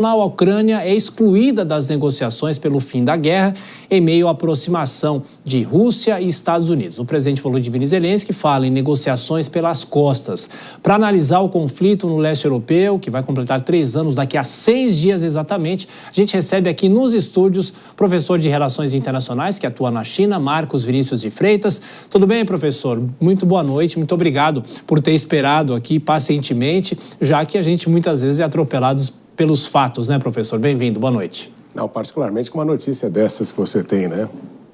A Ucrânia é excluída das negociações pelo fim da guerra em meio à aproximação de Rússia e Estados Unidos. O presidente Volodymyr Zelensky fala em negociações pelas costas. Para analisar o conflito no leste europeu, que vai completar 3 anos daqui a 6 dias exatamente, a gente recebe aqui nos estúdios professor de Relações Internacionais que atua na China, Marcos Vinícius de Freitas. Tudo bem, professor? Muito boa noite, muito obrigado por ter esperado aqui pacientemente, já que a gente muitas vezes é atropelado pelos fatos, né, professor? Bem-vindo, boa noite. Não, particularmente com uma notícia dessas que você tem, né?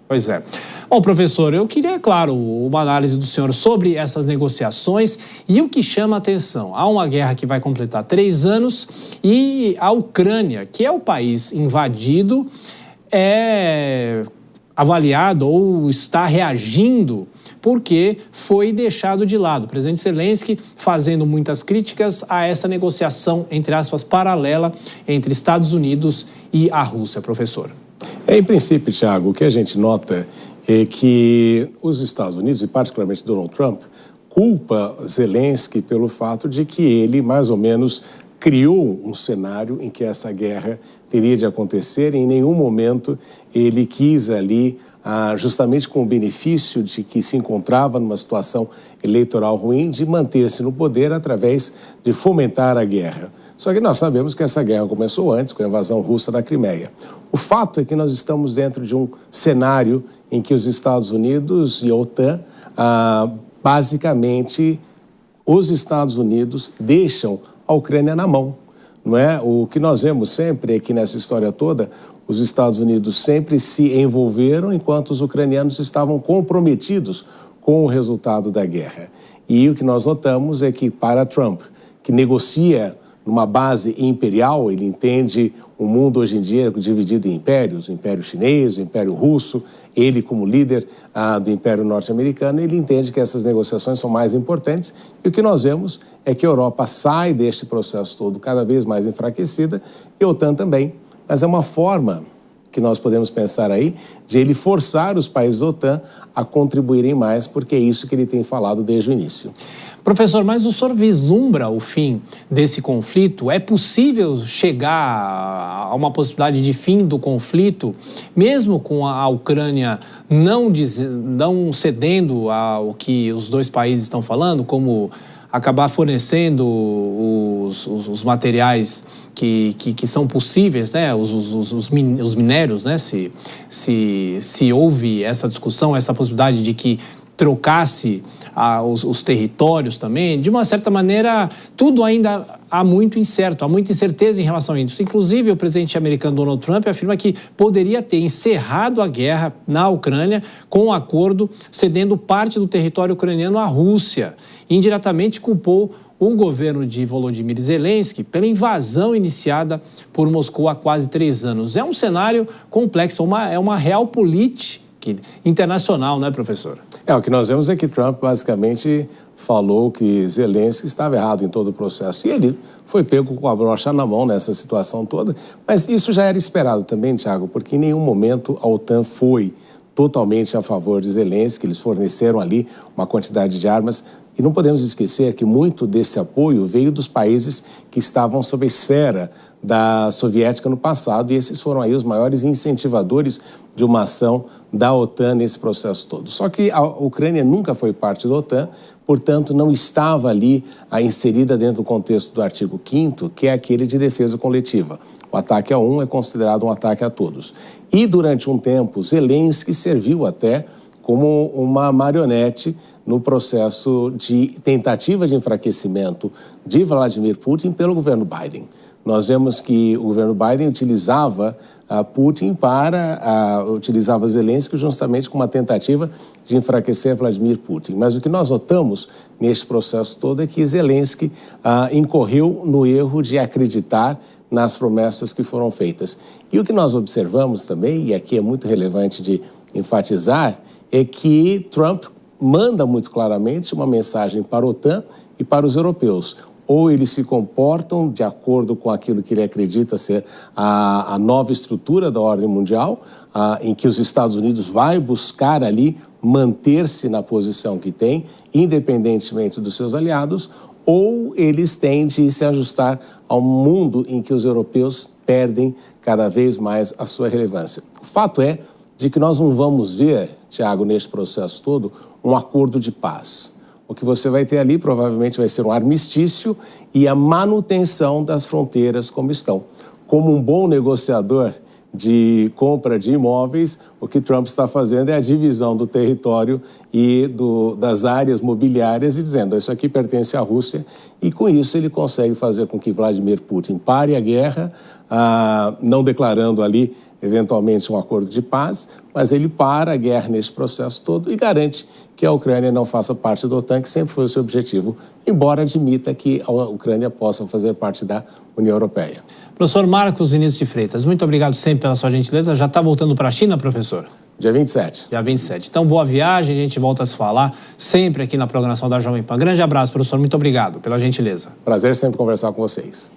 Pois é. Bom, professor, eu queria, claro, uma análise do senhor sobre essas negociações e o que chama a atenção. Há uma guerra que vai completar 3 anos e a Ucrânia, que é o país invadido, é avaliado ou está reagindo porque foi deixado de lado. O presidente Zelensky fazendo muitas críticas a essa negociação, entre aspas, paralela entre Estados Unidos e a Rússia, professor. Em princípio, Thiago, o que a gente nota é que os Estados Unidos, e particularmente Donald Trump, culpa Zelensky pelo fato de que ele, mais ou menos, criou um cenário em que essa guerra teria de acontecer e em nenhum momento ele quis ali, justamente com o benefício de que se encontrava numa situação eleitoral ruim, de manter-se no poder através de fomentar a guerra. Só que nós sabemos que essa guerra começou antes, com a invasão russa da Crimeia. O fato é que nós estamos dentro de um cenário em que os Estados Unidos e a OTAN, basicamente, os Estados Unidos deixam a Ucrânia na mão, não é? O que nós vemos sempre é que nessa história toda, os Estados Unidos sempre se envolveram enquanto os ucranianos estavam comprometidos com o resultado da guerra. E o que nós notamos é que para Trump, que negocia numa base imperial, ele entende o mundo hoje em dia dividido em impérios, o Império Chinês, o Império Russo, ele como líder do Império Norte-Americano, ele entende que essas negociações são mais importantes e o que nós vemos é que a Europa sai deste processo todo cada vez mais enfraquecida e a OTAN também. Mas é uma forma que nós podemos pensar aí de ele forçar os países da OTAN a contribuírem mais, porque é isso que ele tem falado desde o início. Professor, mas o senhor vislumbra o fim desse conflito? É possível chegar a uma possibilidade de fim do conflito, mesmo com a Ucrânia não cedendo ao que os dois países estão falando, como acabar fornecendo os materiais que são possíveis, né? os minérios, né? Se houve essa discussão, essa possibilidade de que trocasse os territórios também, de uma certa maneira, tudo ainda há muito incerto, há muita incerteza em relação a isso. Inclusive, o presidente americano Donald Trump afirma que poderia ter encerrado a guerra na Ucrânia com um acordo cedendo parte do território ucraniano à Rússia. Indiretamente culpou o governo de Volodymyr Zelensky pela invasão iniciada por Moscou há quase 3 anos. É um cenário complexo, é uma realpolitik internacional, não é, professor? O que nós vemos é que Trump basicamente falou que Zelensky estava errado em todo o processo. E ele foi pego com a brocha na mão nessa situação toda. Mas isso já era esperado também, Thiago, porque em nenhum momento a OTAN foi totalmente a favor de Zelensky. Eles forneceram ali uma quantidade de armas. E não podemos esquecer que muito desse apoio veio dos países que estavam sob a esfera da soviética no passado, e esses foram aí os maiores incentivadores de uma ação da OTAN nesse processo todo. Só que a Ucrânia nunca foi parte da OTAN, portanto não estava ali inserida dentro do contexto do artigo 5º, que é aquele de defesa coletiva. O ataque a um é considerado um ataque a todos. E durante um tempo, Zelensky serviu até como uma marionete no processo de tentativa de enfraquecimento de Vladimir Putin pelo governo Biden. Nós vemos que o governo Biden utilizava Putin utilizava Zelensky justamente com uma tentativa de enfraquecer Vladimir Putin. Mas o que nós notamos neste processo todo é que Zelensky incorreu no erro de acreditar nas promessas que foram feitas. E o que nós observamos também, e aqui é muito relevante de enfatizar, é que Trump manda muito claramente uma mensagem para a OTAN e para os europeus. Ou eles se comportam de acordo com aquilo que ele acredita ser a nova estrutura da ordem mundial, em que os Estados Unidos vai buscar ali manter-se na posição que tem, independentemente dos seus aliados, ou eles têm de se ajustar ao mundo em que os europeus perdem cada vez mais a sua relevância. O fato é de que nós não vamos ver, Tiago, neste processo todo, um acordo de paz. O que você vai ter ali provavelmente vai ser um armistício e a manutenção das fronteiras como estão. Como um bom negociador de compra de imóveis, o que Trump está fazendo é a divisão do território e das áreas mobiliárias e dizendo, isso aqui pertence à Rússia, e com isso ele consegue fazer com que Vladimir Putin pare a guerra, não declarando ali eventualmente um acordo de paz, mas ele para a guerra nesse processo todo e garante que a Ucrânia não faça parte da OTAN, que sempre foi o seu objetivo, embora admita que a Ucrânia possa fazer parte da União Europeia. Professor Marcos Vinícius de Freitas, muito obrigado sempre pela sua gentileza. Já está voltando para a China, professor? Dia 27. Dia 27. Então, boa viagem, a gente volta a se falar sempre aqui na programação da Jovem Pan. Grande abraço, professor, muito obrigado pela gentileza. Prazer sempre conversar com vocês.